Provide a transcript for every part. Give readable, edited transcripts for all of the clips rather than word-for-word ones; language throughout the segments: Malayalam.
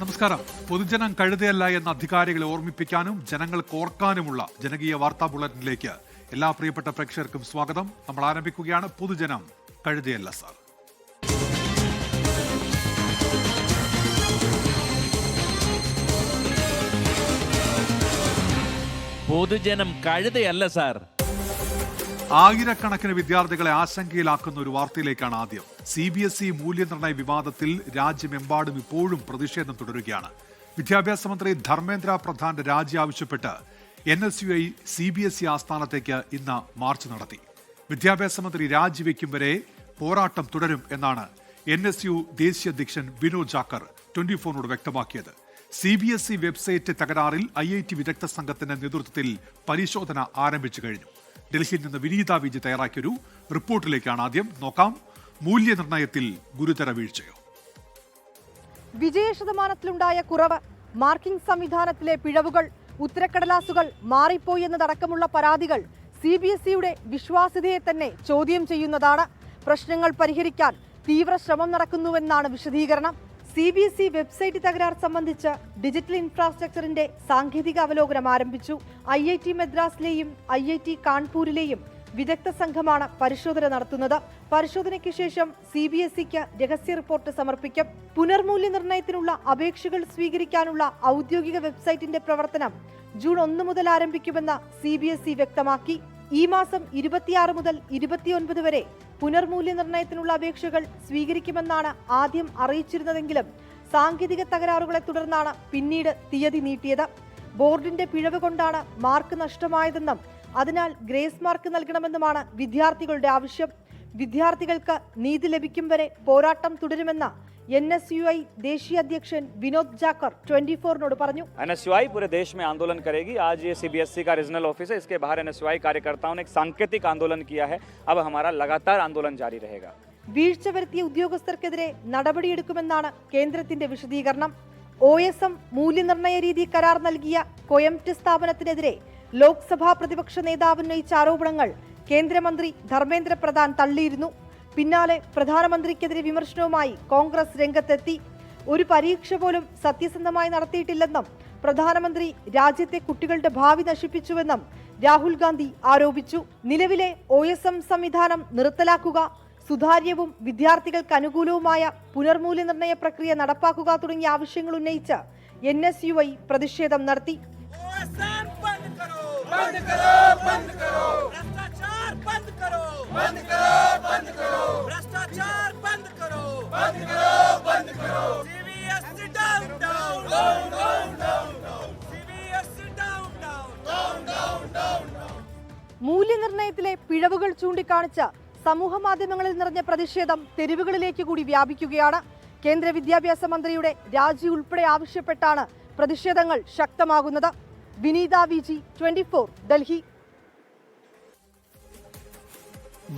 നമസ്കാരം. പൊതുജനം കഴുതയല്ല എന്ന അധികാരികളെ ഓർമ്മിപ്പിക്കാനും ജനങ്ങൾക്ക് ഓർക്കാനുമുള്ള ജനകീയ വാർത്താ ബുള്ളറ്റിനിലേക്ക് എല്ലാ പ്രിയപ്പെട്ട പ്രേക്ഷകർക്കും സ്വാഗതം. നമ്മൾ ആരംഭിക്കുകയാണ് പൊതുജനം കഴുതയല്ല സാർ. പൊതുജനം കഴുതയല്ല സാർ. ആയിരക്കണക്കിന് വിദ്യാർത്ഥികളെ ആശങ്കയിലാക്കുന്ന ഒരു വാർത്തയിലേക്കാണ് ആദ്യം. CBSE മൂല്യനിർണ്ണയ വിവാദത്തിൽ രാജ്യമെമ്പാടും ഇപ്പോഴും പ്രതിഷേധം തുടരുകയാണ്. വിദ്യാഭ്യാസ മന്ത്രി ധർമ്മേന്ദ്ര പ്രധാന്റെ രാജി ആവശ്യപ്പെട്ട് NSUI CBSE ആസ്ഥാനത്തേക്ക് ഇന്ന് മാർച്ച് നടത്തി. വിദ്യാഭ്യാസ മന്ത്രി രാജിവെക്കും വരെ പോരാട്ടം തുടരും എന്നാണ് NSU ദേശീയ അധ്യക്ഷൻ വിനോദ് ജാക്കർ 24നോട് വ്യക്തമാക്കിയത്. CBSE വെബ്സൈറ്റ് തകരാറിൽ IIT വിദഗ്ധ സംഘത്തിന്റെ നേതൃത്വത്തിൽ പരിശോധന ആരംഭിച്ചു കഴിഞ്ഞു. ഡൽഹിയിൽ നിന്ന് വിനീത വിജി തയ്യാറാക്കിയൊരു റിപ്പോർട്ടിലേക്കാണ് ആദ്യം നോക്കാം. മൂല്യനിർണ്ണയത്തിൽ ഗുരുതര വീഴ്ചയോ? വിജയശതമാനത്തിലുണ്ടായ കുറവ്, മാർക്കിംഗ് സംവിധാനത്തിലെ പിഴവുകൾ, ഉത്തരക്കടലാസുകൾ മാറിപ്പോയി എന്നതടക്കമുള്ള പരാതികൾ CBSEയുടെ വിശ്വാസ്യതയെ തന്നെ ചോദ്യം ചെയ്യുന്നതാണ്. പ്രശ്നങ്ങൾ പരിഹരിക്കാൻ തീവ്ര ശ്രമം നടക്കുന്നുവെന്നാണ് വിശദീകരണം. CBSE വെബ്സൈറ്റ് തകരാർ സംബന്ധിച്ച് ഡിജിറ്റൽ ഇൻഫ്രാസ്ട്രക്ചറിന്റെ സാങ്കേതിക അവലോകനം ആരംഭിച്ചു. IIT മദ്രാസിലെയും IIT കാൺപൂരിലെയും വിദഗ്ധ സംഘമാണ് പരിശോധന നടത്തുന്നത്. പരിശോധനയ്ക്ക് ശേഷം CBSEക്ക് രഹസ്യ റിപ്പോർട്ട് സമർപ്പിക്കും. പുനർമൂല്യനിർണ്ണയത്തിനുള്ള അപേക്ഷകൾ സ്വീകരിക്കാനുള്ള ഔദ്യോഗിക വെബ്സൈറ്റിന്റെ പ്രവർത്തനം ജൂൺ 1 മുതൽ ആരംഭിക്കുമെന്ന് CBSE വ്യക്തമാക്കി. ഈ മാസം 26 മുതൽ 29 വരെ പുനർമൂല്യനിർണ്ണയത്തിനുള്ള അപേക്ഷകൾ സ്വീകരിക്കുമെന്നാണ് ആദ്യം അറിയിച്ചിരുന്നതെങ്കിലും സാങ്കേതിക തകരാറുകളെ തുടർന്നാണ് പിന്നീട് തീയതി നീട്ടിയത്. ബോർഡിന്റെ പിഴവ് കൊണ്ടാണ് മാർക്ക് നഷ്ടമായതെന്നും അതിനാൽ ഗ്രേസ് മാർക്ക് നൽകണമെന്നുമാണ് വിദ്യാർത്ഥികളുടെ ആവശ്യം. വിദ്യാർത്ഥികൾക്ക് നീതി ലഭിക്കും വരെ പോരാട്ടം തുടരുമെന്ന് NSUI ദേശീയ അധ്യക്ഷൻ വിനോദ് ജാക്കർ 24നോട് പറഞ്ഞു. NSUI पूरे देश में आंदोलन करेगी. आज ये CBSE का रीजनल ऑफिस है, इसके बाहर NSUI कार्यकर्ताओं ने एक सांकेतिक आंदोलन किया है. अब हमारा लगातार आंदोलन जारी रहेगा. വീഴ്ച വരുത്തിയ ഉദ്യോഗസ്ഥർക്കെതിരെ നടപടിയെടുക്കുമെന്നാണ് കേന്ദ്രത്തിന്റെ വിശദീകരണം. OSM മൂല്യനിർണ്ണയ രീതി കരാർ നൽകിയ കൊയംറ്റ് സ്ഥാപനത്തിനെതിരെ ലോക്സഭാ പ്രതിപക്ഷ നേതാവ് ഉന്നയിച്ച ആരോപണങ്ങൾ കേന്ദ്രമന്ത്രി ധർമ്മേന്ദ്ര പ്രധാൻ തള്ളിയിരുന്നു. പിന്നാലെ പ്രധാനമന്ത്രിക്കെതിരെ വിമർശനവുമായി കോൺഗ്രസ് രംഗത്തെത്തി. ഒരു പരീക്ഷ പോലും സത്യസന്ധമായി നടത്തിയിട്ടില്ലെന്നും പ്രധാനമന്ത്രി രാജ്യത്തെ കുട്ടികളുടെ ഭാവി നശിപ്പിച്ചുവെന്നും രാഹുൽ ഗാന്ധി ആരോപിച്ചു. നിലവിലെ OSM സംവിധാനം നിർത്തലാക്കുക, സുതാര്യവും വിദ്യാർത്ഥികൾക്ക് അനുകൂലവുമായ പുനർമൂല്യനിർണ്ണയ പ്രക്രിയ നടപ്പാക്കുക തുടങ്ങിയ ആവശ്യങ്ങൾ ഉന്നയിച്ച് NSUI പ്രതിഷേധം നടത്തി. മൂല്യനിർണ്ണയത്തിലെ പിഴവുകൾ ചൂണ്ടിക്കാണിച്ച് സമൂഹ മാധ്യമങ്ങളിൽ നിറഞ്ഞ പ്രതിഷേധം തെരുവുകളിലേക്ക് കൂടി വ്യാപിക്കുകയാണ്. കേന്ദ്ര വിദ്യാഭ്യാസ മന്ത്രിയുടെ രാജി ഉൾപ്പെടെ ആവശ്യപ്പെട്ടാണ് പ്രതിഷേധങ്ങൾ ശക്തമാകുന്നത്. വിനീത വിജി 24 ഡൽഹി.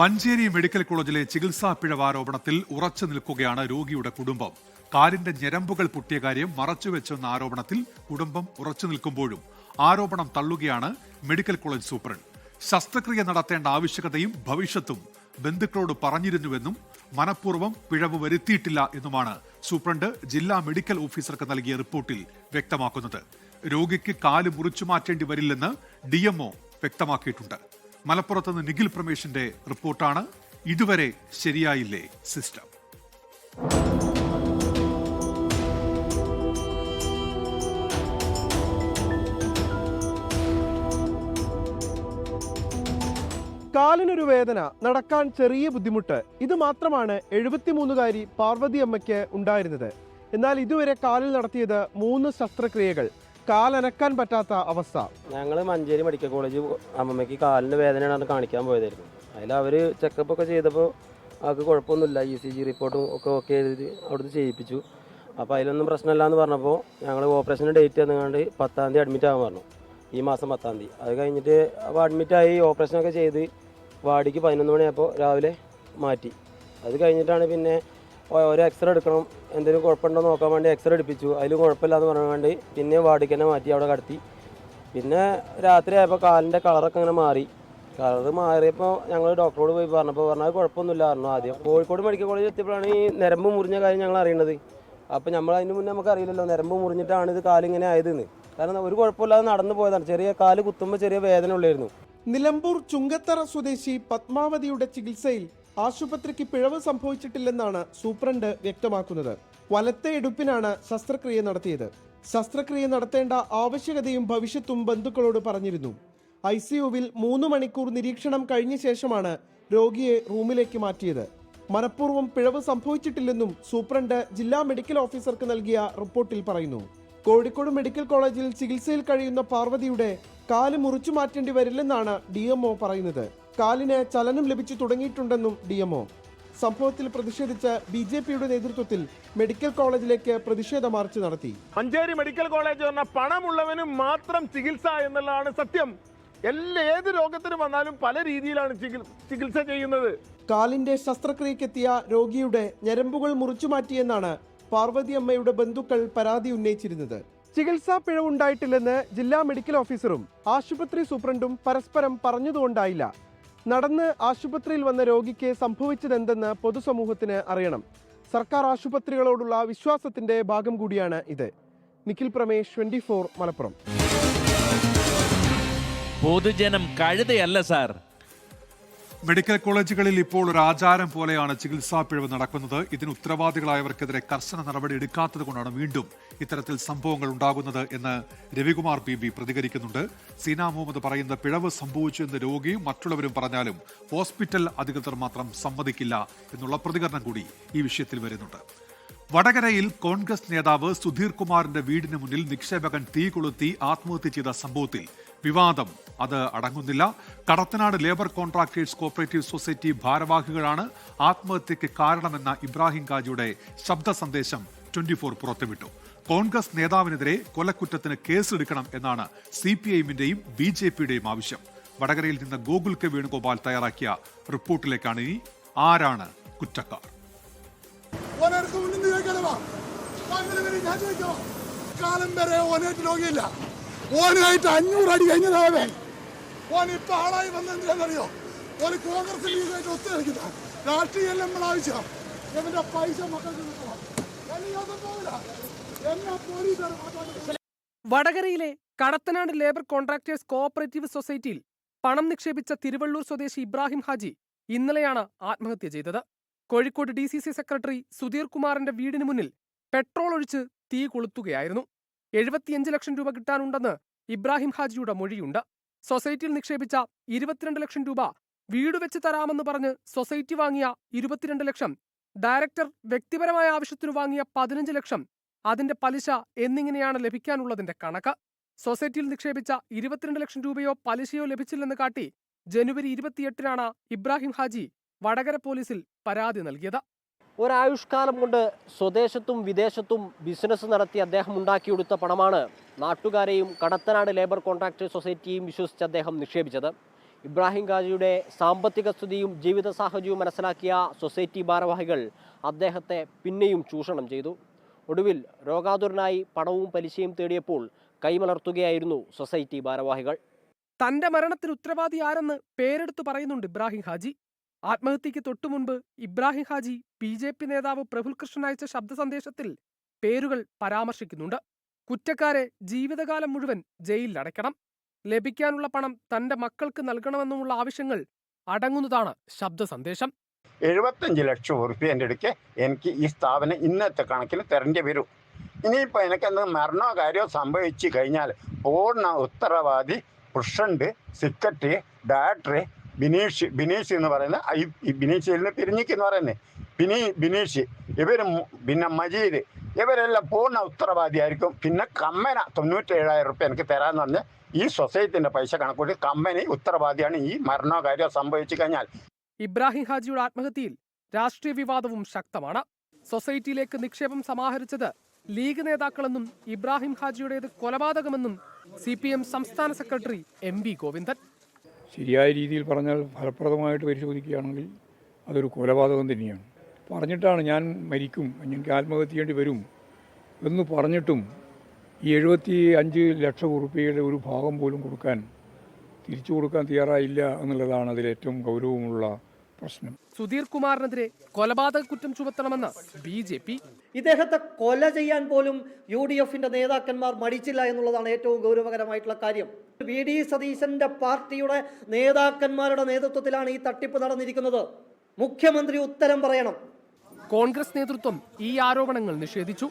മഞ്ചേരി മെഡിക്കൽ കോളേജിലെ ചികിത്സാ പിഴവ് ആരോപണത്തിൽ ഉറച്ചു നിൽക്കുകയാണ് രോഗിയുടെ കുടുംബം. കാലിന്റെ ഞരമ്പുകൾ പൊട്ടിയ കാര്യം മറച്ചുവെച്ചെന്ന ആരോപണത്തിൽ കുടുംബം ഉറച്ചു നിൽക്കുമ്പോഴും ആരോപണം തള്ളുകയാണ് മെഡിക്കൽ കോളേജ് സൂപ്രണ്ട്. ശസ്ത്രക്രിയ നടത്തേണ്ട ആവശ്യകതയും ഭവിഷ്യത്തും ബന്ധുക്കളോട് പറഞ്ഞിരുന്നുവെന്നും മനഃപൂർവ്വം പിഴവ് വരുത്തിയിട്ടില്ല എന്നുമാണ് സൂപ്രണ്ട് ജില്ലാ മെഡിക്കൽ ഓഫീസർക്ക് നൽകിയ റിപ്പോർട്ടിൽ വ്യക്തമാക്കുന്നത്. രോഗിക്ക് കാല് മുറിച്ചു മാറ്റേണ്ടി വരില്ലെന്ന് DMO വ്യക്തമാക്കിയിട്ടുണ്ട്. മലപ്പുറത്ത് നിന്ന് നിഖിൽ പ്രമേഷിന്റെ റിപ്പോർട്ടാണ്. ഇതുവരെ ശരിയായില്ലേ സിസ്റ്റം? കാലിനൊരു വേദന, നടക്കാൻ ചെറിയ ബുദ്ധിമുട്ട്, ഇത് മാത്രമാണ് 73കാരി പാർവതി അമ്മയ്ക്ക് ഉണ്ടായിരുന്നത്. എന്നാൽ ഇതുവരെ കാലിൽ നടത്തിയത് 3 ശസ്ത്രക്രിയകൾ. കാലനക്കാൻ പറ്റാത്ത അവസ്ഥ. ഞങ്ങൾ മഞ്ചേരി മെഡിക്കൽ കോളേജ് അമ്മമ്മയ്ക്ക് കാലിൻ്റെ വേദനയാണെന്ന് കാണിക്കാൻ പോയതായിരുന്നു. അതിൽ അവർ ചെക്കപ്പ് ഒക്കെ ചെയ്തപ്പോൾ അവർക്ക് കുഴപ്പമൊന്നുമില്ല, ECG റിപ്പോർട്ടും ഒക്കെ ഓക്കെ എഴുതി അവിടുന്ന് ചെയ്യിപ്പിച്ചു. അപ്പോൾ അതിലൊന്നും പ്രശ്നമില്ല എന്ന് പറഞ്ഞപ്പോൾ ഞങ്ങൾ ഓപ്പറേഷൻ്റെ ഡേറ്റ് തന്നുകൊണ്ട് 10-ാം തീയതി അഡ്മിറ്റ് ആകാൻ പറഞ്ഞു. ഈ മാസം 10-ാം തീയതി. അത് കഴിഞ്ഞിട്ട് അപ്പോൾ അഡ്മിറ്റായി ഓപ്പറേഷനൊക്കെ ചെയ്ത് വാടിക്ക് 11 മണിയായപ്പോൾ രാവിലെ മാറ്റി. അത് കഴിഞ്ഞിട്ടാണ് പിന്നെ ഒരു എക്സ്റേ എടുക്കണം, എന്തെങ്കിലും കുഴപ്പമുണ്ടോ നോക്കാൻ വേണ്ടി എക്സ്റേ എടുപ്പിച്ചു. അതിൽ കുഴപ്പമില്ല എന്ന് പറയാൻ വേണ്ടി പിന്നെ വാടിക്ക് തന്നെ മാറ്റി അവിടെ കടത്തി. പിന്നെ രാത്രി ആയപ്പോൾ കാലിൻ്റെ കളറൊക്കെ അങ്ങനെ മാറി. കളർ മാറിയപ്പോൾ ഞങ്ങൾ ഡോക്ടറോട് പോയി പറഞ്ഞപ്പോൾ പറഞ്ഞാൽ കുഴപ്പമൊന്നുമില്ല പറഞ്ഞു. ആദ്യം കോഴിക്കോട് മെഡിക്കൽ കോളേജിൽ എത്തിയപ്പോഴാണ് ഈ ഞരമ്പ് മുറിഞ്ഞ കാര്യം ഞങ്ങൾ അറിയുന്നത്. അപ്പോൾ നമ്മൾ അതിന് മുന്നേ നമുക്ക് അറിയില്ലല്ലോ നരമ്പ് മുറിഞ്ഞിട്ടാണ് ഇത് കാലിങ്ങനെ ആയതെന്ന്. കാരണം ഒരു കുഴപ്പമില്ലാതെ നടന്നു പോയതാണ്. ചെറിയ കാല് കുത്തുമ്പോൾ ചെറിയ വേദന ഉള്ളായിരുന്നു. നിലമ്പൂർ ചുങ്കത്തറ സ്വദേശി പത്മാവതിയുടെ ചികിത്സയിൽ ആശുപത്രിക്ക് പിഴവ് സംഭവിച്ചിട്ടില്ലെന്നാണ് സൂപ്രണ്ട് വ്യക്തമാക്കുന്നത്. വലത്തെ ഇടുപ്പിനാണ് ശസ്ത്രക്രിയ നടത്തിയത്. ശസ്ത്രക്രിയ നടത്തേണ്ട ആവശ്യകതയും ഭവിഷ്യത്തും ബന്ധുക്കളോട് പറഞ്ഞിരുന്നു. ICUവിൽ 3 മണിക്കൂർ നിരീക്ഷണം കഴിഞ്ഞ ശേഷമാണ് രോഗിയെ റൂമിലേക്ക് മാറ്റിയത്. മനഃപൂർവ്വം പിഴവ് സംഭവിച്ചിട്ടില്ലെന്നും സൂപ്രണ്ട് ജില്ലാ മെഡിക്കൽ ഓഫീസർക്ക് നൽകിയ റിപ്പോർട്ടിൽ പറയുന്നു. കോഴിക്കോട് മെഡിക്കൽ കോളേജിൽ ചികിത്സയിൽ കഴിയുന്ന പാർവതിയുടെ കാല് മുറിച്ചു മാറ്റേണ്ടി വരില്ലെന്നാണ് DMO പറയുന്നത്. കാലിന് ചലനം ലഭിച്ചു തുടങ്ങിയിട്ടുണ്ടെന്നും DMO. സംഭവത്തിൽ പ്രതിഷേധിച്ച് BJPയുടെ നേതൃത്വത്തിൽ മെഡിക്കൽ കോളേജിലേക്ക് പ്രതിഷേധ മാർച്ച് നടത്തി. മഞ്ചേരി മെഡിക്കൽ കോളേജ് പറഞ്ഞ പണമുള്ളവന് മാത്രം ചികിത്സ എന്നുള്ളതാണ് സത്യം. ഏത് രോഗത്തിനും വന്നാലും പല രീതിയിലാണ് ചികിത്സ ചെയ്യുന്നത്. കാലിന്റെ ശസ്ത്രക്രിയക്കെത്തിയ രോഗിയുടെ ഞരമ്പുകൾ മുറിച്ചു മാറ്റിയെന്നാണ് പാർവതി അമ്മയുടെ ബന്ധുക്കൾ പരാതി ഉന്നയിച്ചിരുന്നത്. ചികിത്സാ പിഴവുണ്ടായിട്ടില്ലെന്ന് ജില്ലാ മെഡിക്കൽ ഓഫീസറും ആശുപത്രി സൂപ്രണ്ടും പരസ്പരം പറഞ്ഞതുകൊണ്ടായില്ല. നടന്ന് ആശുപത്രിയിൽ വന്ന രോഗിക്ക് സംഭവിച്ചതെന്തെന്ന് പൊതുസമൂഹത്തിന് അറിയണം. സർക്കാർ ആശുപത്രികളോടുള്ള വിശ്വാസത്തിന്റെ ഭാഗം കൂടിയാണ് ഇത്. നിഖിൽ പ്രമേഷ്, 24 മലപ്പുറം. പൊതുജനം കഴുതയല്ല സാർ. മെഡിക്കൽ കോളേജുകളിൽ ഇപ്പോൾ ഒരു ആചാരം പോലെയാണ് ചികിത്സാ പിഴവ് നടക്കുന്നത്. ഇതിന് ഉത്തരവാദികളായവർക്കെതിരെ കർശന നടപടി എടുക്കാത്തത് കൊണ്ടാണ് വീണ്ടും ഇത്തരത്തിൽ സംഭവങ്ങൾ ഉണ്ടാകുന്നത് എന്ന് രവികുമാർ PB പ്രതികരിക്കുന്നുണ്ട്. സീന മുഹമ്മദ് പറയുന്ന പിഴവ് സംഭവിച്ചു എന്ന് രോഗിയും മറ്റുള്ളവരും പറഞ്ഞാലും ഹോസ്പിറ്റൽ അധികൃതർ മാത്രം സമ്മതിക്കില്ല എന്നുള്ള പ്രതികരണം കൂടി ഈ വിഷയത്തിൽ വരുന്നുണ്ട്. വടകരയിൽ കോൺഗ്രസ് നേതാവ് സുധീർ കുമാറിന്റെ വീടിന് മുന്നിൽ നിക്ഷേപകൻ തീ കൊളുത്തി ആത്മഹത്യ ചെയ്ത സംഭവത്തിൽ വിവാദം അത് അടങ്ങുന്നില്ല. Kadathanad labour contractors cooperative society ഭാരവാഹികളാണ് ആത്മഹത്യയ്ക്ക് കാരണമെന്ന ഇബ്രാഹിം ഹാജിയുടെ ശബ്ദ സന്ദേശം 24 പുറത്തുവിട്ടു. കോൺഗ്രസ് നേതാവിനെതിരെ കൊലക്കുറ്റത്തിന് കേസെടുക്കണം എന്നാണ് CPIഎമ്മിന്റെയും BJPയുടെയും ആവശ്യം. വടകരയിൽ നിന്ന് ഗോകുൽ കെ വേണുഗോപാൽ തയ്യാറാക്കിയ റിപ്പോർട്ടിലേക്കാണ് ഇനി. ആരാണ് കുറ്റക്കാർ? കാലം വരെ ഓനായിട്ട് രോഗിയില്ല. ഓനായിട്ട് 500 അടി കഴിഞ്ഞതാവേ. ഓൻ ഇപ്പൊ ആളായി വന്നെന്തിനാണെന്നറിയോ? ഒരു കോൺഗ്രസ് ലീഗായിട്ട് ഒത്തു കളിക്കുന്ന രാഷ്ട്രീയം നമ്മൾ ആവശ്യം. ഇവന്റെ പൈസ മക്കൾക്ക് പോകില്ല. എന്നെ പോലീസ് വടകരയിലെ കടത്തനാട് ലേബർ കോൺട്രാക്ടേഴ്സ് കോഓപ്പറേറ്റീവ് സൊസൈറ്റിയിൽ പണം നിക്ഷേപിച്ച തിരുവള്ളൂർ സ്വദേശി ഇബ്രാഹിം ഹാജി ഇന്നലെയാണ് ആത്മഹത്യ ചെയ്തത്. കോഴിക്കോട് DCC സെക്രട്ടറി സുധീർ കുമാറിന്റെ വീടിന് മുന്നിൽ പെട്രോൾ ഒഴിച്ച് തീ കൊളുത്തുകയായിരുന്നു. 75 ലക്ഷം രൂപ കിട്ടാനുണ്ടെന്ന് ഇബ്രാഹിം ഹാജിയുടെ മൊഴിയുണ്ട്. സൊസൈറ്റിയിൽ നിക്ഷേപിച്ച 22 ലക്ഷം രൂപ വീട് വെച്ച് തരാമെന്ന് പറഞ്ഞ് സൊസൈറ്റി വാങ്ങിയ 22 ലക്ഷം, ഡയറക്ടർ വ്യക്തിപരമായ ആവശ്യത്തിനു വാങ്ങിയ 15 ലക്ഷം, അതിന്റെ പലിശ എന്നിങ്ങനെയാണ് ലഭിക്കാനുള്ളതിന്റെ കണക്ക്. സൊസൈറ്റിയിൽ നിക്ഷേപിച്ച 22 ലക്ഷം രൂപയോ പലിശയോ ലഭിച്ചില്ലെന്ന് കാട്ടി ജനുവരി 28-നാണ് ഇബ്രാഹിം ഹാജി വടകര പോലീസിൽ പരാതി നൽകിയത്. ഒരായുഷ്കാലം കൊണ്ട് സ്വദേശത്തും വിദേശത്തും ബിസിനസ് നടത്തി അദ്ദേഹം ഉണ്ടാക്കിയെടുത്ത പണമാണ് നാട്ടുകാരെയും കടത്തനാട് ലേബർ കോൺട്രാക്ടേഴ്സ് സൊസൈറ്റിയും വിശ്വസിച്ച് അദ്ദേഹം നിക്ഷേപിച്ചത്. ഇബ്രാഹിം ഹാജിയുടെ സാമ്പത്തിക സ്ഥിതിയും ജീവിത സാഹചര്യവും മനസ്സിലാക്കിയ സൊസൈറ്റി ഭാരവാഹികൾ അദ്ദേഹത്തെ പിന്നെയും ചൂഷണം ചെയ്തു. ഒടുവിൽ രോഗാതുരനായി പണവും പലിശയും തേടിയപ്പോൾ കൈമലർത്തുകയായിരുന്നു സൊസൈറ്റി ഭാരവാഹികൾ. തന്റെ മരണത്തിന് ഉത്തരവാദി ആരെന്ന് പേരെടുത്തു പറയുന്നുണ്ട് ഇബ്രാഹിം ഹാജി. ആത്മഹത്യയ്ക്ക് തൊട്ടുമുൻപ് ഇബ്രാഹിം ഹാജി BJP നേതാവ് പ്രഫുൽ കൃഷ്ണൻ അയച്ച ശബ്ദ സന്ദേശത്തിൽ പേരുകൾ പരാമർശിക്കുന്നുണ്ട്. കുറ്റക്കാരെ ജീവിതകാലം മുഴുവൻ ജയിലിലടയ്ക്കണം, ലഭിക്കാനുള്ള പണം തന്റെ മക്കൾക്ക് നൽകണമെന്നുമുള്ള ആവശ്യങ്ങൾ അടങ്ങുന്നതാണ് ശബ്ദ സന്ദേശം. 75 ലക്ഷം ഉറുപ്പ്യ എൻ്റെ അടുക്ക് എനിക്ക് ഈ സ്ഥാപനം ഇന്നത്തെ കണക്കിന് തരേണ്ടി വരും. ഇനിയിപ്പോൾ എനിക്കെന്ത് മരണോ കാര്യമോ സംഭവിച്ചു കഴിഞ്ഞാൽ പൂർണ്ണ ഉത്തരവാദി പ്രസിഡന്റ്, സെക്രട്ടറി, ഡയറക്ടർ ബിനീഷ് എന്ന് പറയുന്ന ഈ ബിനീഷിൽ നിന്ന് പിരിഞ്ഞിക്കെന്ന് പറയുന്നത് ബിനീഷ്, പിന്നെ മജീദ്, ഇവരെല്ലാം പൂർണ്ണ ഉത്തരവാദിയായിരിക്കും. പിന്നെ കമ്പനി 97,000 റുപ്യ എനിക്ക് തരാമെന്ന് പറഞ്ഞ് ഈ സൊസൈറ്റിന്റെ പൈസ കണക്കൂട്ടി കമ്പനി ഉത്തരവാദിയാണ് ഈ മരണോ കാര്യമോ സംഭവിച്ചു കഴിഞ്ഞാൽ. ഇബ്രാഹിം ഹാജിയുടെ ആത്മഹത്യയിൽ രാഷ്ട്രീയ വിവാദവും ശക്തമാണ്. സൊസൈറ്റിയിലേക്ക് നിക്ഷേപം സമാഹരിച്ചത് ലീഗ് നേതാക്കളെന്നും ഇബ്രാഹിം ഹാജിയുടേത് കൊലപാതകമെന്നും CPM സംസ്ഥാന സെക്രട്ടറി MV ഗോവിന്ദൻ. ശരിയായ രീതിയിൽ പറഞ്ഞാൽ, ഫലപ്രദമായിട്ട് പരിശോധിക്കുകയാണെങ്കിൽ അതൊരു കൊലപാതകം തന്നെയാണ്. പറഞ്ഞിട്ടാണ് ഞാൻ മരിക്കും, എനിക്ക് ആത്മഹത്യ ചെയ്യേണ്ടി വരും എന്ന് പറഞ്ഞിട്ടും ഈ 75 ലക്ഷം ഉറുപ്പികയുടെ ഒരു ഭാഗം പോലും തിരിച്ചു കൊടുക്കാൻ തയ്യാറായില്ല എന്നുള്ളതാണ് അതിലേറ്റവും ഗൗരവമുള്ള പ്രശ്നം. സുധീർ കുമാറിനെതിരെ കൊലപാതക കുറ്റം ചുമത്തണമെന്ന് BJP. ഇദ്ദേഹത്തെ കൊല ചെയ്യാൻ പോലും UDFന്റെ നേതാക്കന്മാർ മടിച്ചില്ല എന്നുള്ളതാണ് ഏറ്റവും ഗൗരവകരമായിട്ടുള്ള കാര്യം. VD സതീശന്റെ പാർട്ടിയുടെ നേതാക്കന്മാരുടെ നേതൃത്വത്തിലാണ് ഈ തട്ടിപ്പ് നടന്നിരിക്കുന്നത്. മുഖ്യമന്ത്രി ഉത്തരം പറയണം. കോൺഗ്രസ് നേതൃത്വം ഈ ആരോപണങ്ങൾ നിഷേധിച്ചു.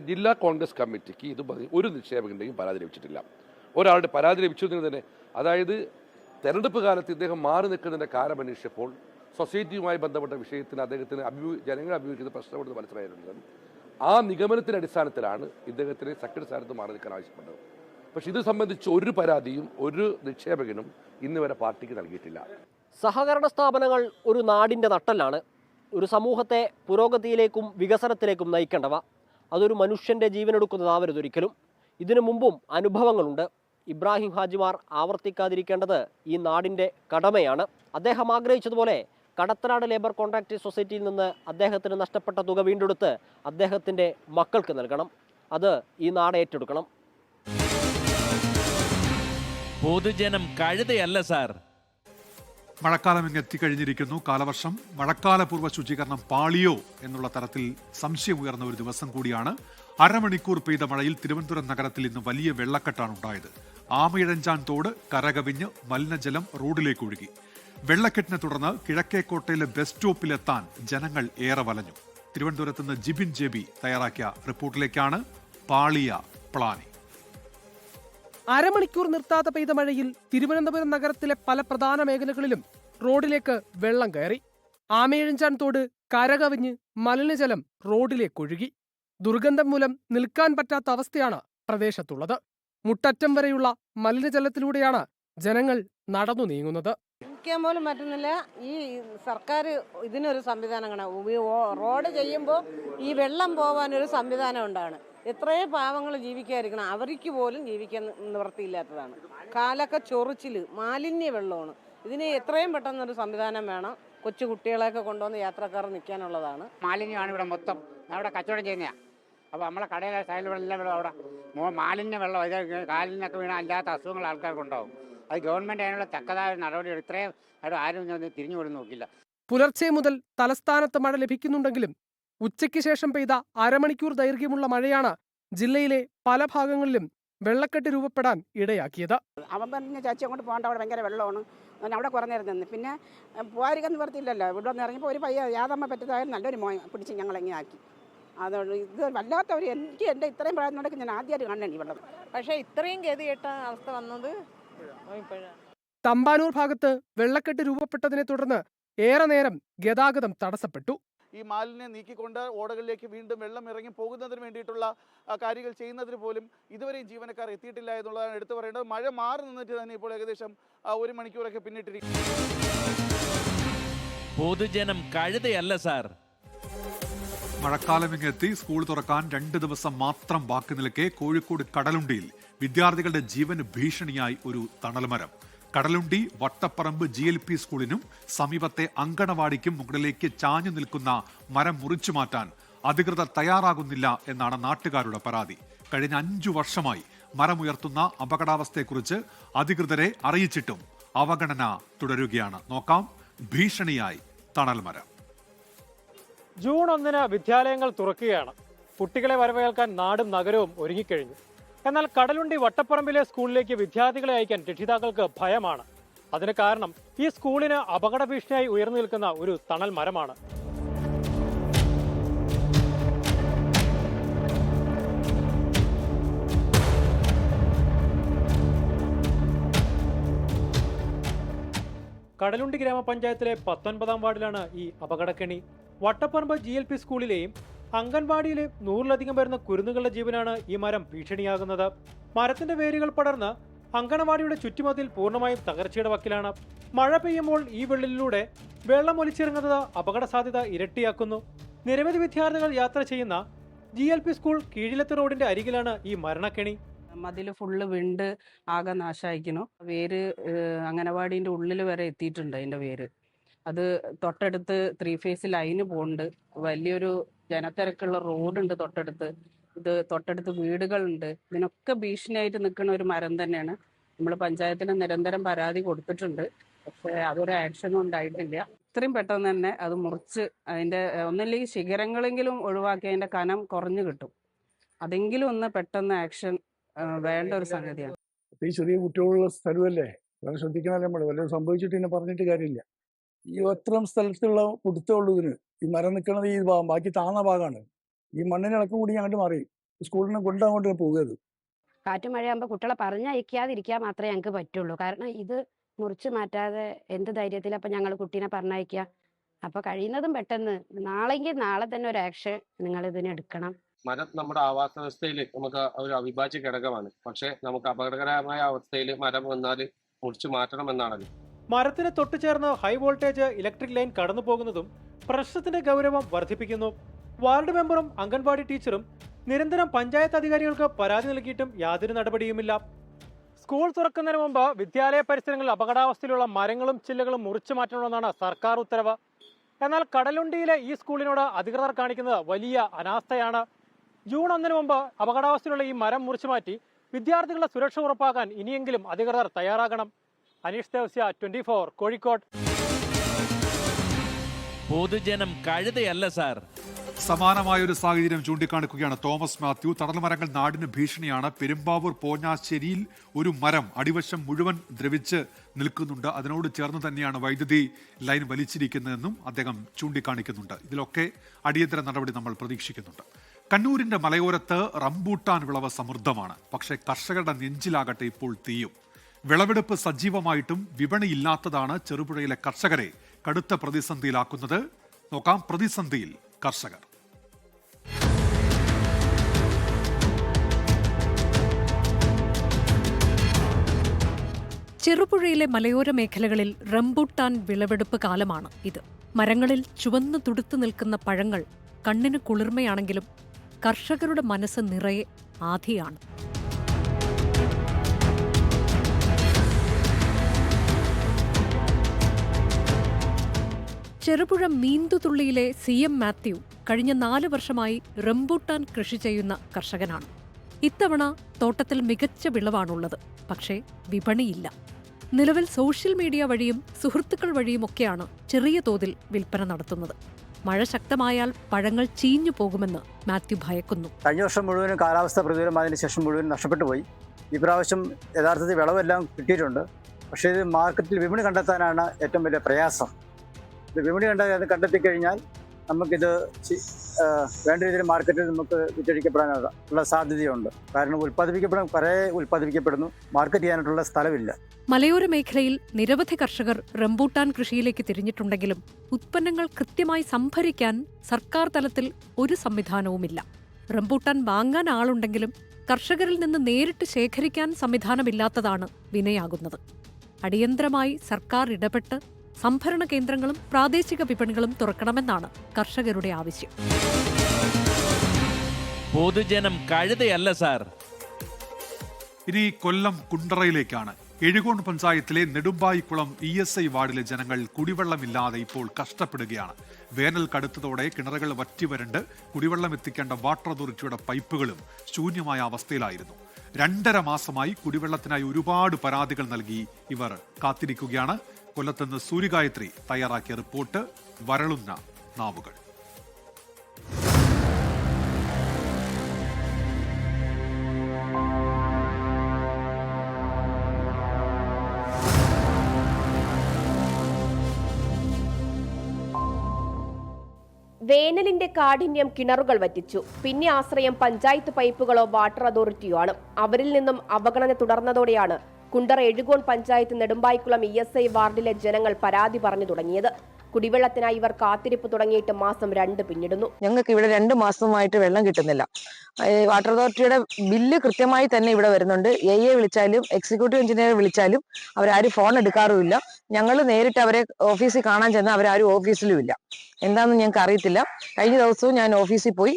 ജില്ലാ കോൺഗ്രസ് കമ്മിറ്റിക്ക് ഇത് ഒരു നിക്ഷേപകന്റെയും പരാതി ലഭിച്ചിട്ടില്ല. ഒരാളുടെ പരാതി ലഭിച്ചതിന് തന്നെ, അതായത് തെരഞ്ഞെടുപ്പ് കാലത്ത് ഇദ്ദേഹം മാറി നിൽക്കുന്നതിന്റെ കാരണം അന്വേഷിച്ചപ്പോൾ സൊസൈറ്റിയുമായി ബന്ധപ്പെട്ട വിഷയത്തിന് അദ്ദേഹത്തിന് ജനങ്ങൾ അഭിമുഖീകരിക്കുന്ന പ്രശ്നമെന്ന് മനസ്സിലായിട്ടുണ്ട്. ആ നിഗമനത്തിന്റെ അടിസ്ഥാനത്തിലാണ് ഇദ്ദേഹത്തിന് സെക്രട്ടറി സ്ഥാനത്ത് മാറി നിൽക്കാൻ ആവശ്യപ്പെട്ടത്. പക്ഷെ ഇത് സംബന്ധിച്ച് ഒരു പരാതിയും ഒരു നിക്ഷേപകനും ഇന്ന് വരെ പാർട്ടിക്ക് നൽകിയിട്ടില്ല. സഹകരണ സ്ഥാപനങ്ങൾ ഒരു നാടിന്റെ നട്ടെല്ലാണ്. ഒരു സമൂഹത്തെ പുരോഗതിയിലേക്കും വികസനത്തിലേക്കും നയിക്കേണ്ടവ. അതൊരു മനുഷ്യന്റെ ജീവനെടുക്കുന്നതാവരുതൊരിക്കലും. ഇതിനു മുമ്പും അനുഭവങ്ങളുണ്ട്. ഇബ്രാഹിം ഹാജിമാർ ആവർത്തിക്കാതിരിക്കേണ്ടത് ഈ നാടിന്റെ കടമയാണ്. അദ്ദേഹം ആഗ്രഹിച്ചതുപോലെ കടത്തനാട് ലേബർ കോൺട്രാക്ടേഴ്സ് സൊസൈറ്റിയിൽ നിന്ന് അദ്ദേഹത്തിന് നഷ്ടപ്പെട്ട തുക വീണ്ടെടുത്ത് അദ്ദേഹത്തിന്റെ മക്കൾക്ക് നൽകണം. അത് ഈ നാട് ഏറ്റെടുക്കണം. പൊതുജനം കഴുതയല്ല സാർ. മഴക്കാലം ഇങ്ങ് എത്തിക്കഴിഞ്ഞിരിക്കുന്നു. കാലവർഷം മഴക്കാലപൂർവ്വ ശുചീകരണം പാളിയോ എന്നുള്ള തരത്തിൽ സംശയമുയർന്ന ഒരു ദിവസം കൂടിയാണ്. അരമണിക്കൂർ പെയ്ത മഴയിൽ തിരുവനന്തപുരം നഗരത്തിൽ ഇന്ന് വലിയ വെള്ളക്കെട്ടാണ് ഉണ്ടായത്. ആമയിഴഞ്ചാൻ തോട് കരകവിഞ്ഞ് മലിനജലം റോഡിലേക്ക് ഒഴുകി. വെള്ളക്കെട്ടിനെ തുടർന്ന് കിഴക്കേക്കോട്ടയിലെ ബസ് സ്റ്റോപ്പിലെത്താൻ ജനങ്ങൾ ഏറെ വലഞ്ഞു. തിരുവനന്തപുരത്ത് നിന്ന് ജിബിൻ JB തയ്യാറാക്കിയ റിപ്പോർട്ടിലേക്കാണ് പാളിയ പ്ലാനി. അരമണിക്കൂർ നിർത്താതെ പെയ്ത മഴയിൽ തിരുവനന്തപുരം നഗരത്തിലെ പല പ്രധാന മേഖലകളിലും റോഡിലേക്ക് വെള്ളം കയറി. ആമയിഴഞ്ചാൻ തോട് കരകവിഞ്ഞ് മലിനജലം റോഡിലേക്കൊഴുകി. ദുർഗന്ധം മൂലം നിൽക്കാൻ പറ്റാത്ത അവസ്ഥയാണ് പ്രദേശത്തുള്ളത്. മുട്ടറ്റം വരെയുള്ള മലിനജലത്തിലൂടെയാണ് ജനങ്ങൾ നടന്നു നീങ്ങുന്നത്. നിൽക്കാൻ പോലും പറ്റുന്നില്ല. ഈ സർക്കാർ ഇതിനൊരു സംവിധാനം കാണാം. റോഡ് ചെയ്യുമ്പോൾ ഈ വെള്ളം പോകാനൊരു സംവിധാനം ഉണ്ടാണ്. എത്രയോ പാവങ്ങൾ ജീവിക്കാതിരിക്കണം, അവർക്ക് പോലും ജീവിക്കാൻ നിവൃത്തിയില്ലാത്തതാണ്. കാലൊക്കെ ചൊറിച്ചില്, മാലിന്യ വെള്ളമാണ്. ഇതിന് എത്രയും പെട്ടെന്നൊരു സംവിധാനം വേണം. കൊച്ചു കുട്ടികളെയൊക്കെ കൊണ്ടുവന്ന് യാത്രക്കാർ നിൽക്കാനുള്ളതാണ്. മാലിന്യമാണ് ഇവിടെ മൊത്തം. അവിടെ കച്ചവടം ചെയ്യുന്നതാണ്. അപ്പോൾ നമ്മളെ കടയിലെ സൈഡിലെല്ലാം വെള്ളം അവിടെ മാലിന്യ വെള്ളം, ഇത് കാലിനൊക്കെ വീണ അല്ലാത്ത അസുഖങ്ങൾ ആൾക്കാർക്കുണ്ടാവും. അത് ഗവൺമെൻറ് അതിനുള്ള തക്കതായ നടപടി ഇത്രയും ആരും തിരിഞ്ഞു പോലും നോക്കില്ല. പുലർച്ചെ മുതൽ തലസ്ഥാനത്ത് മഴ ലഭിക്കുന്നുണ്ടെങ്കിലും ഉച്ചയ്ക്ക് ശേഷം പെയ്ത അരമണിക്കൂർ ദൈർഘ്യമുള്ള മഴയാണ് ജില്ലയിലെ പല ഭാഗങ്ങളിലും വെള്ളക്കെട്ട് രൂപപ്പെടാൻ ഇടയാക്കിയത്. അവൻ പറഞ്ഞ ചാച്ചി അങ്ങോട്ട് പോകേണ്ട, അവിടെ ഭയങ്കര വെള്ളമാണ്. അവിടെ കുറേ നേരം നിന്ന് പിന്നെ പോകാതിരിക്കാൻ നിവർത്തിയില്ലല്ലോ. ഇവിടെ നിന്ന് ഇറങ്ങിയപ്പോൾ ഒരു പയ്യ യാതമ്മ പറ്റതായാലും നല്ലൊരു പിടിച്ച് ഞങ്ങളെങ്ങനെ ആക്കി. അതുകൊണ്ട് ഇത് വല്ലാത്തവർ, എനിക്ക് എൻ്റെ ഇത്രയും പ്രായം നടക്കും ഞാൻ ആദ്യമായിട്ട് കാണണം ഈ വെള്ളം. പക്ഷേ ഇത്രയും ഗതികെട്ട അവസ്ഥ വന്നത് തമ്പാനൂർ ഭാഗത്ത് വെള്ളക്കെട്ട് രൂപപ്പെട്ടതിനെ തുടർന്ന് ഏറെ നേരം ഗതാഗതം തടസ്സപ്പെട്ടു. ഈ മാലിന്യം നീക്കിക്കൊണ്ട് ഓടകളിലേക്ക് വീണ്ടും വെള്ളം ഇറങ്ങി പോകുന്നതിന് വേണ്ടിയിട്ടുള്ള കാര്യങ്ങൾ ചെയ്യുന്നതിന് പോലും ഇതുവരെയും ജീവനക്കാർ എത്തിയിട്ടില്ല എന്നുള്ളതാണ് എടുത്തു പറയേണ്ടത്. മഴ മാറി നിന്നിട്ട് തന്നെ ഇപ്പോൾ ഏകദേശം 1 മണിക്കൂറൊക്കെ പിന്നിട്ടിരിക്കും. പൊതുജനം കഴുതയല്ല സാർ. മഴക്കാലം ഇങ്ങെത്തി. സ്കൂൾ തുറക്കാൻ 2 ദിവസം മാത്രം ബാക്കി നിൽക്കെ കോഴിക്കോട് കടലുണ്ടിയിൽ വിദ്യാർത്ഥികളുടെ ജീവന് ഭീഷണിയായി ഒരു തണൽമരം. കടലുണ്ടി വട്ടപ്പറമ്പ് GLP സ്കൂളിനും സമീപത്തെ അങ്കണവാടിക്കും മുകളിലേക്ക് ചാഞ്ഞു നിൽക്കുന്ന മരം മുറിച്ചു മാറ്റാൻ അധികൃതർ തയ്യാറാകുന്നില്ല എന്നാണ് നാട്ടുകാരുടെ പരാതി. കഴിഞ്ഞ 5 വർഷമായി മരമുയർത്തുന്ന അപകടാവസ്ഥയെക്കുറിച്ച് അധികൃതരെ അറിയിച്ചിട്ടും അവഗണന തുടരുകയാണ്. നോക്കാം, ഭീഷണിയായി തണൽമരം. ജൂൺ 1 വിദ്യാലയങ്ങൾ തുറക്കുകയാണ്. കുട്ടികളെ വരവേൽക്കാൻ നാടും നഗരവും ഒരുങ്ങിക്കഴിഞ്ഞു. എന്നാൽ കടലുണ്ടി വട്ടപ്പറമ്പിലെ സ്കൂളിലേക്ക് വിദ്യാർത്ഥികളെ അയക്കാൻ രക്ഷിതാക്കൾക്ക് ഭയമാണ്. അതിന് കാരണം ഈ സ്കൂളിന് അപകട ഭീഷണിയായി ഉയർന്നു നിൽക്കുന്ന ഒരു തണൽ മരമാണ്. കടലുണ്ടി ഗ്രാമപഞ്ചായത്തിലെ 19ാം വാർഡിലാണ് ഈ അപകടക്കെണി. വട്ടപ്പറമ്പ് GLP സ്കൂളിലെയും അംഗൻവാടിയിലെ 100-ലധികം വരുന്ന കുരുന്നുകളുടെ ജീവനാണ് ഈ മരം ഭീഷണിയാകുന്നത്. മരത്തിന്റെ വേരുകൾ പടർന്ന് അംഗനവാടിയുടെ ചുറ്റുമതിൽ പൂർണ്ണമായും തകർച്ചയുടെ വക്കിലാണ്. മഴ പെയ്യുമ്പോൾ ഈ വെള്ളലിലൂടെ വെള്ളം ഒലിച്ചിറങ്ങുന്നത് അപകട സാധ്യത ഇരട്ടിയാക്കുന്നു. നിരവധി വിദ്യാർത്ഥികൾ യാത്ര ചെയ്യുന്ന GLP സ്കൂൾ കീഴിലത്തെ റോഡിന്റെ അരികിലാണ് ഈ മരണക്കെണി. മതിൽ ഫുള്ള് വിണ്ട് ആകെ നാശായിക്കണു. വേര് അംഗനവാടിൻ്റെ ഉള്ളിൽ വരെ എത്തിയിട്ടുണ്ട്. അതിൻ്റെ വേര് അത് തൊട്ടടുത്ത് 3 ഫേസ് ലൈന് പോകുന്നുണ്ട്. വലിയൊരു ജനത്തിരക്കുള്ള റോഡുണ്ട് തൊട്ടടുത്ത്. ഇത് തൊട്ടടുത്ത് വീടുകളുണ്ട്. ഇതിനൊക്കെ ഭീഷണിയായിട്ട് നിൽക്കുന്ന ഒരു മരം തന്നെയാണ്. നമ്മൾ പഞ്ചായത്തിന് നിരന്തരം പരാതി കൊടുത്തിട്ടുണ്ട്. പക്ഷേ അതൊരു ആക്ഷനും ഉണ്ടായിട്ടില്ല. എത്രയും പെട്ടെന്ന് തന്നെ അത് മുറിച്ച് അതിൻ്റെ ഒന്നില്ലെങ്കിൽ ശിഖരങ്ങളെങ്കിലും ഒഴിവാക്കി അതിൻ്റെ കനം കുറഞ്ഞു കിട്ടും. അതെങ്കിലും ഒന്ന് പെട്ടെന്ന് ആക്ഷൻ വേണ്ട ഒരു സംഗതിയാണ്. ഈ ചെറിയ കുട്ടികളുള്ള സ്ഥലമല്ലേ, വളരെ ശ്രദ്ധിക്കണമല്ലോ നമ്മൾ. വല്ലതും സംഭവിച്ചിട്ട് പിന്നെ പറഞ്ഞിട്ട് കാര്യമില്ല. ഈ അത്തരം സ്ഥലത്തുള്ള കൊടുത്തുള്ളൂ ഇതിന്. ഈ മരം നിൽക്കുന്നത് ഈ ഭാഗം, ബാക്കി താന്ന ഭാഗമാണ്. ഈ മണ്ണിനിളക്കം കൂടി അങ്ങോട്ട് മാറി സ്കൂളിനെ കൊണ്ടങ്ങോട്ട് പോകുന്നത്. കാറ്റും മഴയാകുമ്പോൾ കുട്ടികളെ പറഞ്ഞയക്കാതിരിക്കാൻ മാത്രമേ ഞങ്ങൾക്ക് പറ്റുള്ളൂ. കാരണം ഇത് മുറിച്ച് മാറ്റാതെ എന്ത് ധൈര്യത്തിൽ അപ്പം ഞങ്ങൾ കുട്ടീനെ പറഞ്ഞയക്കുക. അപ്പോൾ കഴിയുന്നതും പെട്ടെന്ന് നാളെങ്കിൽ നാളെ തന്നെ ഒരു ആക്ഷൻ നിങ്ങൾ ഇതിന് എടുക്കണം. മരം നമ്മുടെ ആവാസ വ്യവസ്ഥയിൽ നമുക്ക് ഒരു അവിഭാജ്യ ഘടകമാണ്. പക്ഷേ നമുക്ക് അപകടകരമായ അവസ്ഥയിൽ മരം വന്നാൽ മുറിച്ചു മാറ്റണമെന്നാണല്ലോ. മരത്തിന് തൊട്ടുചേർന്ന് ഹൈ വോൾട്ടേജ് ഇലക്ട്രിക് ലൈൻ കടന്നു പോകുന്നതും പ്രശ്നത്തിന്റെ ഗൗരവം വർദ്ധിപ്പിക്കുന്നു. വാർഡ് മെമ്പറും അംഗൻവാടി ടീച്ചറും നിരന്തരം പഞ്ചായത്ത് അധികാരികൾക്ക് പരാതി നൽകിയിട്ടും യാതൊരു നടപടിയുമില്ല. സ്കൂൾ തുറക്കുന്നതിന് മുമ്പ് വിദ്യാലയ പരിസരങ്ങളിൽ അപകടാവസ്ഥയിലുള്ള മരങ്ങളും ചില്ലകളും മുറിച്ചു മാറ്റണമെന്നാണ് സർക്കാർ ഉത്തരവ്. എന്നാൽ കടലുണ്ടിയിലെ ഈ സ്കൂളിനോട് അധികൃതർ കാണിക്കുന്നത് വലിയ അനാസ്ഥയാണ്. ജൂൺ 1 മുമ്പ് അപകടാവസ്ഥയിലുള്ള ഈ മരം മുറിച്ചു മാറ്റി വിദ്യാർത്ഥികളുടെ സുരക്ഷ ഉറപ്പാക്കാൻ ഇനിയെങ്കിലും അധികൃതർ തയ്യാറാകണം. അനീഷ് ദേവസ്യ, 24 കോഴിക്കോട്. പൊതുജനം കഴുതയല്ല സാർ. സമാനമായൊരു സാഹചര്യം ചൂണ്ടിക്കാണിക്കുകയാണ് തോമസ് മാത്യു. തടൽമരങ്ങൾ നാടിന് ഭീഷണിയാണ്. പെരുമ്പാവൂർ പോഞ്ഞാശ്ശേരിയിൽ ഒരു മരം അടിവശം മുഴുവൻ ദ്രവിച്ച് നിൽക്കുന്നുണ്ട്. അതിനോട് ചേർന്ന് തന്നെയാണ് വൈദ്യുതി ലൈൻ വലിച്ചിരിക്കുന്നതെന്നും അദ്ദേഹം ചൂണ്ടിക്കാണിക്കുന്നുണ്ട്. ഇതിലൊക്കെ അടിയന്തര നടപടി നമ്മൾ പ്രതീക്ഷിക്കുന്നുണ്ട്. കണ്ണൂരിന്റെ മലയോരത്ത് റംബൂട്ടാൻ വിളവ് സമൃദ്ധമാണ്. പക്ഷേ കർഷകരുടെ നെഞ്ചിലാകട്ടെ ഇപ്പോൾ തീയും. വിളവെടുപ്പ് സജീവമായിട്ടും വിപണിയില്ലാത്തതാണ് ചെറുപുഴയിലെ കർഷകരെ കടുത്ത പ്രതിസന്ധിയിലാക്കുന്നത്. നോക്കാം പ്രതിസന്ധിയിൽ കർഷകർ. ചെറുപുഴയിലെ മലയോര മേഖലകളിൽ റംബൂട്ടാൻ വിളവെടുപ്പ് കാലമാണ് ഇത്. മരങ്ങളിൽ ചുവന്നു തുടുത്തു നിൽക്കുന്ന പഴങ്ങൾ കണ്ണിന് കുളിർമയാണെങ്കിലും കർഷകരുടെ മനസ്സ് നിറയെ ആധിയാണ്. ചെറുപുഴ മീന്തുതുള്ളിയിലെ CM മാത്യു കഴിഞ്ഞ 4 വർഷമായി റംബൂട്ടാൻ കൃഷി ചെയ്യുന്ന കർഷകനാണ്. ഇത്തവണ തോട്ടത്തിൽ മികച്ച വിളവാണുള്ളത്. പക്ഷേ വിപണിയില്ല. നിലവിൽ സോഷ്യൽ മീഡിയ വഴിയും സുഹൃത്തുക്കൾ വഴിയുമൊക്കെയാണ് ചെറിയ തോതിൽ വിൽപ്പന നടത്തുന്നത്. മഴ ശക്തമായാൽ പഴങ്ങൾ ചീഞ്ഞു പോകുമെന്ന് മാത്യു ഭയക്കുന്നു. കഴിഞ്ഞ വർഷം മുഴുവനും കാലാവസ്ഥ പ്രതികൂലം, അതിനുശേഷം മുഴുവൻ നഷ്ടപ്പെട്ടു പോയി. ഈ പ്രാവശ്യം യഥാർത്ഥത്തിൽ വിളവെല്ലാം കിട്ടിയിട്ടുണ്ട്. പക്ഷേ ഇത് മാർക്കറ്റിൽ വിപണി കണ്ടെത്താനാണ് ഏറ്റവും വലിയ പ്രയാസം. ഇത് വിപണി കണ്ടെത്തി കഴിഞ്ഞാൽ നമുക്കിത് വേണ്ട രീതിയിൽ മാർക്കറ്റിൽ നമുക്ക് വിറ്റഴിക്കപ്പെടാനുള്ള സാധ്യതയുണ്ട്. കാരണം കുറേ ഉൽപ്പാദിപ്പിക്കപ്പെടുന്നു, മാർക്കറ്റ് ചെയ്യാനായിട്ടുള്ള സ്ഥലമില്ല. മലയോര മേഖലയിൽ നിരവധി കർഷകർ റംബൂട്ടാൻ കൃഷിയിലേക്ക് തിരിഞ്ഞിട്ടുണ്ടെങ്കിലും ഉത്പന്നങ്ങൾ കൃത്യമായി സംഭരിക്കാൻ സർക്കാർ തലത്തിൽ ഒരു സംവിധാനവുമില്ല. റംബൂട്ടാൻ വാങ്ങാൻ ആളുണ്ടെങ്കിലും കർഷകരിൽ നിന്ന് നേരിട്ട് ശേഖരിക്കാൻ സംവിധാനമില്ലാത്തതാണ് വിനയാകുന്നത്. അടിയന്തരമായി സർക്കാർ ഇടപെട്ട് സംഭരണ കേന്ദ്രങ്ങളും പ്രാദേശിക വിപണികളും തുറക്കണമെന്നാണ് കർഷകരുടെ ആവശ്യം. പൊതുജനം കഴുതയല്ല സാർ. ഇനി കൊല്ലം കുണ്ടറയിലേക്കാണ്. എഴുകോൺ പഞ്ചായത്തിലെ നെടുമ്പായിക്കുളം ESI വാർഡിലെ ജനങ്ങൾ കുടിവെള്ളമില്ലാതെ ഇപ്പോൾ കഷ്ടപ്പെടുകയാണ്. വേനൽ കടുത്തതോടെ കിണറുകൾ വറ്റിവരണ്ട് കുടിവെള്ളം എത്തിക്കേണ്ട വാട്ടർ അതോറിറ്റിയുടെ പൈപ്പുകളും ശൂന്യമായ അവസ്ഥയിലായിരുന്നു. 2.5 മാസമായി കുടിവെള്ളത്തിനായി ഒരുപാട് പരാതികൾ നൽകി ഇവർ കാത്തിരിക്കുകയാണ്. കൊല്ലത്തുനിന്ന് സൂര്യഗായത്രി തയ്യാറാക്കിയ റിപ്പോർട്ട്. വരളുന്ന നാവുകൾ. വേനലിന്റെ കാഠിന്യം കിണറുകൾ വറ്റിച്ചു. പിന്നെ ആശ്രയം പഞ്ചായത്ത് പൈപ്പുകളോ വാട്ടർ അതോറിറ്റിയോ ആണ്. അവരിൽ നിന്നും അവഗണന തുടർന്നതോടെയാണ് കുണ്ടറ എഴുകോൺ പഞ്ചായത്ത് നെടുമ്പായിക്കുളം ESI വാർഡിലെ ജനങ്ങൾ പരാതി പറഞ്ഞു തുടങ്ങിയത്. കുടിവെള്ളത്തിനായി ഇവർ കാത്തിരിപ്പ് തുടങ്ങിയിട്ട് മാസം 2 പിന്നിടുന്നു. ഞങ്ങൾക്ക് ഇവിടെ 2 മാസമായിട്ട് വെള്ളം കിട്ടുന്നില്ല. വാട്ടർ അതോറിറ്റിയുടെ ബില്ല് കൃത്യമായി തന്നെ ഇവിടെ വരുന്നുണ്ട്. AA വിളിച്ചാലും എക്സിക്യൂട്ടീവ് എഞ്ചിനീയർ വിളിച്ചാലും അവരാരും ഫോൺ എടുക്കാറുമില്ല. ഞങ്ങൾ നേരിട്ട് അവരെ ഓഫീസിൽ കാണാൻ ചെന്നാൽ അവരാരും ഓഫീസിലും ഇല്ല. എന്താണെന്ന് ഞങ്ങൾക്ക് അറിയത്തില്ല. കഴിഞ്ഞ ദിവസവും ഞാൻ ഓഫീസിൽ പോയി,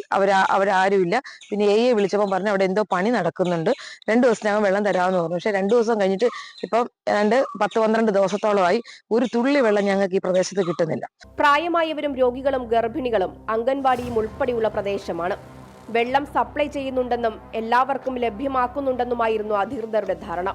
അവരാരുമില്ല. പിന്നെ AA വിളിച്ചപ്പോൾ പറഞ്ഞു അവിടെ എന്തോ പണി നടക്കുന്നുണ്ട്, 2 ദിവസത്തിനകം വെള്ളം തരാമെന്ന് പറഞ്ഞു. പക്ഷെ 2 ദിവസം കഴിഞ്ഞിട്ട് ഇപ്പം 10-12 ദിവസത്തോളമായി ഒരു തുള്ളി വെള്ളം ഞങ്ങൾക്ക് ഈ പ്രദേശത്ത് കിട്ടുന്നില്ല. പ്രായമായവരും രോഗികളും ഗർഭിണികളും അംഗൻവാടിയും ഉൾപ്പെടെയുള്ള പ്രദേശമാണ്. വെള്ളം സപ്ലൈ ചെയ്യുന്നുണ്ടെന്നും എല്ലാവർക്കും ലഭ്യമാക്കുന്നുണ്ടെന്നുമായിരുന്നു അധികൃതരുടെ ധാരണ.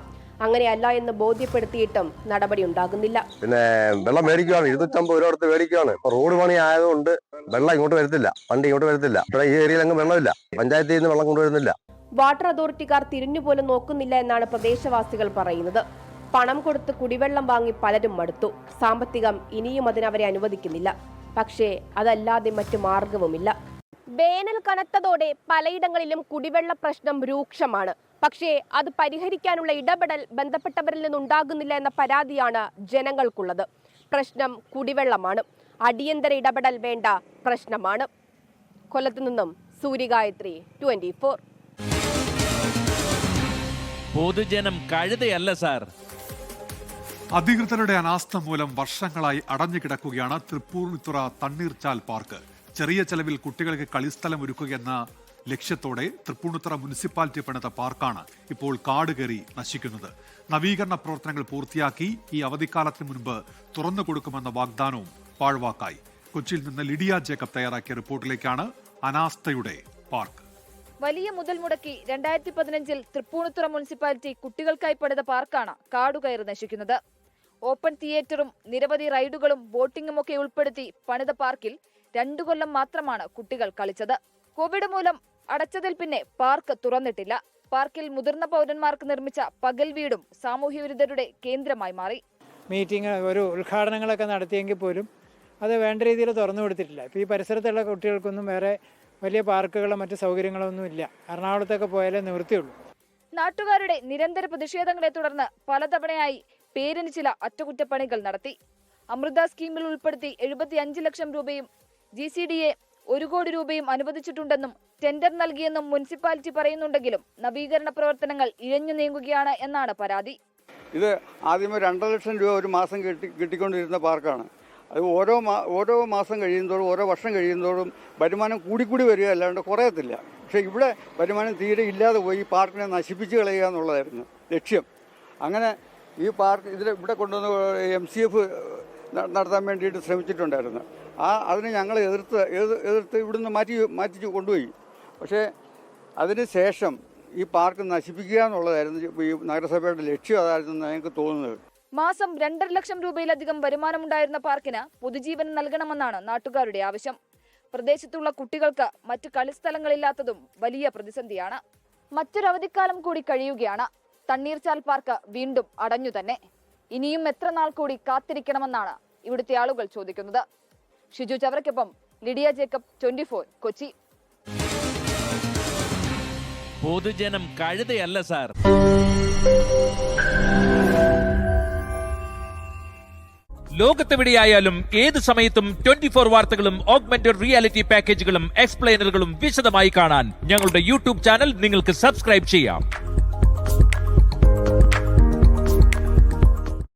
അങ്ങനെയല്ല എന്ന് ബോധ്യപ്പെടുത്തിയിട്ടും നടപടി ഉണ്ടാകുന്നില്ല. പിന്നെ വെള്ളം മേടിക്കുകയാണ്, 250 രൂപ കൊടുത്ത് മേടിക്കുകയാണ്. ഇപ്പൊ റോഡ് പണി ആയതുകൊണ്ട് വെള്ളം ഇങ്ങോട്ട് വരത്തില്ല, വണ്ടി ഇങ്ങോട്ട് വരത്തില്ല. ഇവിടെ ഈ ഏരിയയിൽ അങ്ങ് വെള്ളമില്ല, പഞ്ചായത്തിൽ നിന്ന് വെള്ളം കൊണ്ടുവരുന്നില്ല. വാട്ടർ അതോറിറ്റിക്കാർ തിരിഞ്ഞുപോലും നോക്കുന്നില്ല എന്നാണ് പ്രദേശവാസികൾ പറയുന്നത്. പണം കൊടുത്ത് കുടിവെള്ളം വാങ്ങി പലരും മടുത്തു. സാമ്പത്തികം ഇനിയും അതിനവരെ അനുവദിക്കുന്നില്ല. പക്ഷേ അതല്ലാതെ മറ്റു മാർഗവുമില്ല. വേനൽ കനത്തതോടെ പലയിടങ്ങളിലും കുടിവെള്ള പ്രശ്നം രൂക്ഷമാണ്. പക്ഷേ അത് പരിഹരിക്കാനുള്ള ഇടപെടൽ ബന്ധപ്പെട്ടവരിൽ നിന്നുണ്ടാകുന്നില്ല എന്ന പരാതിയാണ് ജനങ്ങൾക്കുള്ളത്. പ്രശ്നം കുടിവെള്ളമാണ്. അടിയന്തര ഇടപെടൽ വേണ്ട പ്രശ്നമാണ്. കൊല്ലത്തു നിന്നും സൂര്യഗായത്രി, 24. പൊതുജനം കഴുതയല്ല സാർ. അധികൃതരുടെ അനാസ്ഥ മൂലം വർഷങ്ങളായി അടഞ്ഞുകിടക്കുകയാണ് തൃപ്പൂണിത്തുറ തണ്ണീർച്ചാൽ പാർക്ക്. ചെറിയ ചെലവിൽ കുട്ടികൾക്ക് കളിസ്ഥലം ഒരുക്കുകയെന്ന ലക്ഷ്യത്തോടെ തൃപ്പൂണിത്തുറ മുനിസിപ്പാലിറ്റി പണിത പാർക്കാണ് ഇപ്പോൾ കാട് കയറി നശിക്കുന്നത്. നവീകരണ പ്രവർത്തനങ്ങൾ പൂർത്തിയാക്കി ഈ അവധിക്കാലത്തിന് മുൻപ് തുറന്നു കൊടുക്കുമെന്ന വാഗ്ദാനവും പാഴ്വാക്കായി. കൊച്ചിയിൽ നിന്ന് ലിഡിയ ജേക്കബ് തയ്യാറാക്കിയ റിപ്പോർട്ടിലേക്കാണ് അനാസ്ഥയുടെ പാർക്ക്. വലിയ മുതൽ മുടക്കി 2015 തൃപ്പൂണിത്തുറ മുനിസിപ്പാലിറ്റി കുട്ടികൾക്കായി പണിത പാർക്കാണ് കാടുകയറി നശിക്കുന്നത്. ഓപ്പൺ തിയേറ്ററും നിരവധി റൈഡുകളും ബോട്ടിംഗും ഒക്കെ ഉൾപ്പെടുത്തി പണിത പാർക്കിൽ 2 കൊല്ലം മാത്രമാണ് കുട്ടികൾ കളിച്ചത്. കോവിഡ് മൂലം അടച്ചതിൽ പിന്നെ പാർക്ക് തുറന്നിട്ടില്ല. പാർക്കിൽ മുതിർന്ന പൗരന്മാർക്ക് നിർമ്മിച്ച പകൽ വീടും സാമൂഹ്യ വിരുദ്ധരുടെ കേന്ദ്രമായി മാറി. മീറ്റിംഗ് ഒരു ഉദ്ഘാടനങ്ങളൊക്കെ നടത്തിയെങ്കിൽ പോലും അത് വേണ്ട രീതിയിൽ തുറന്നു കൊടുത്തിട്ടില്ല. ഇപ്പോൾ ഈ പരിസരത്തുള്ള കുട്ടികൾക്കൊന്നും വേറെ വലിയ പാർക്കുകളോ മറ്റു സൗകര്യങ്ങളോ ഒന്നും ഇല്ല. എറണാകുളത്തൊക്കെ പോയാലേ നിവൃത്തിയുള്ളൂ. നാട്ടുകാരുടെ നിരന്തര പ്രതിഷേധങ്ങളെ തുടർന്ന് പലതവണയായി പേരിന് ചില അറ്റകുറ്റപ്പണികൾ നടത്തി. അമൃത സ്കീമിൽ ഉൾപ്പെടുത്തി 75 ലക്ഷം രൂപയും GCDA 1 കോടി രൂപയും അനുവദിച്ചിട്ടുണ്ടെന്നും ടെൻഡർ നൽകിയെന്നും മുനിസിപ്പാലിറ്റി പറയുന്നുണ്ടെങ്കിലും നവീകരണ പ്രവർത്തനങ്ങൾ ഇഴഞ്ഞു നീങ്ങുകയാണ് എന്നാണ് പരാതി. ഇത് ആദ്യമേ 2 ലക്ഷം രൂപ ഒരു മാസം കിട്ടിക്കൊണ്ടിരുന്ന പാർക്കാണ്. അത് ഓരോ മാസം കഴിയുന്നതോറും ഓരോ വർഷം കഴിയുന്നതോറും വരുമാനം കൂടിക്കൂടി വരിക അല്ലാണ്ട് കുറയത്തില്ല. പക്ഷേ ഇവിടെ വരുമാനം തീരെ ഇല്ലാതെ പോയി ഈ പാർക്കിനെ നശിപ്പിച്ച് കളയുക എന്നുള്ളതായിരുന്നു ലക്ഷ്യം. അങ്ങനെ ഈ പാർക്ക് ഇവിടെ കൊണ്ടുവന്ന് MCF നടത്താൻ വേണ്ടിയിട്ട് ശ്രമിച്ചിട്ടുണ്ടായിരുന്നു. അതിന് ഞങ്ങൾ എതിർത്ത് ഇവിടുന്ന് മാറ്റി കൊണ്ടുപോയി. പക്ഷേ അതിന് ശേഷം ഈ പാർക്ക് നശിപ്പിക്കുക എന്നുള്ളതായിരുന്നു ഈ നഗരസഭയുടെ ലക്ഷ്യം. അതായിരുന്നു ഞങ്ങൾക്ക് തോന്നുന്നത്. മാസം 2.5 ലക്ഷം രൂപയിലധികം വരുമാനമുണ്ടായിരുന്ന പാർക്കിന് പുതുജീവൻ നൽകണമെന്നാണ് നാട്ടുകാരുടെ ആവശ്യം. പ്രദേശത്തുള്ള കുട്ടികൾക്ക് മറ്റു കളിസ്ഥലങ്ങളില്ലാത്തതും വലിയ പ്രതിസന്ധിയാണ്. മറ്റൊരു അവധിക്കാലം കൂടി കഴിയുകയാണ്. തണ്ണീർച്ചാൽ പാർക്ക് വീണ്ടും അടഞ്ഞു തന്നെ. ഇനിയും എത്ര നാൾ കൂടി കാത്തിരിക്കണമെന്നാണ് ഇവിടുത്തെ ആളുകൾ ചോദിക്കുന്നത്. ഷിജു ചവറയ്ക്കൊപ്പം ലിഡിയ ജേക്കബ്, 24 കൊച്ചി. പൊതുജനം കഴുതയല്ല സാർ. ലോകത്തെവിടെയായാലും ഏത് സമയത്തും 24 വാർത്തകളും ഓഗ്മെന്റഡ് റിയാലിറ്റി പാക്കേജുകളും എക്സ്പ്ലെയിനറുകളും വിശദമായി കാണാൻ ഞങ്ങളുടെ YouTube ചാനൽ നിങ്ങൾക്ക് സബ്സ്ക്രൈബ് ചെയ്യാം.